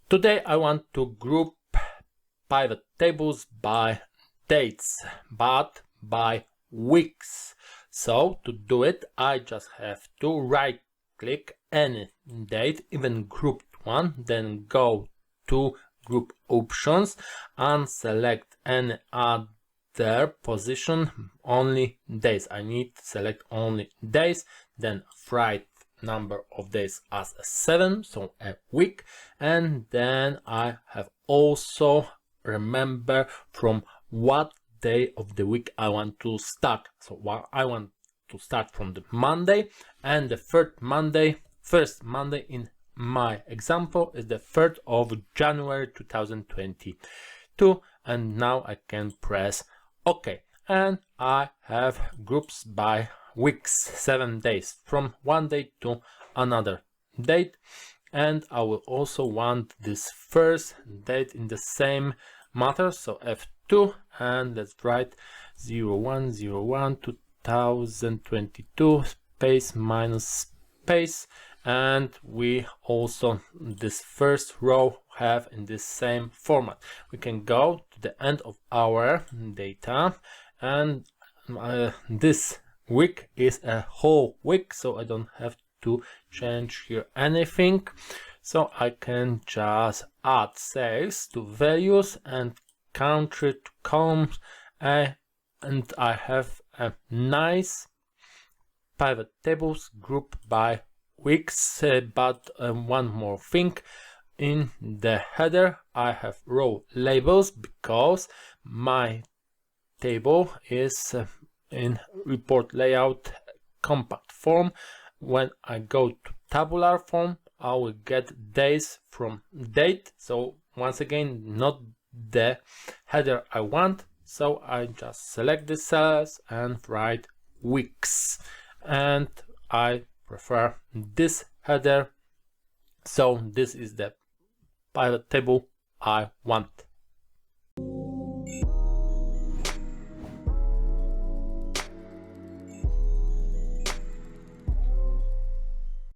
Today I want to group pivot tables by dates, but by weeks. So to do it, I just have to right click any date, even grouped one, then go to group options and select any other position, only days. I need to select only days, then write number of days as 7, so a week, and then I have also remember from what day of the week I want to start. So I want to start from the Monday, and the first Monday in my example is the 3rd of January 2022, and now I can press OK, and I have groups by weeks, 7 days from one day to another date. And I will also want this first date in the same matter, so F2, and let's write 0101 2022 space minus space, and we also this first row have in this same format. We can go to the end of our data, and this week is a whole week, so I don't have to change here anything. So I can just add sales to values and country to columns, and I have a nice pivot tables group by weeks. But one more thing, in the header I have row labels because my table is in report layout compact form. When I go to tabular form, I will get days from date. So once again, not the header I want, so I just select the cells and write weeks, and I prefer this header. So this is the pivot table I want.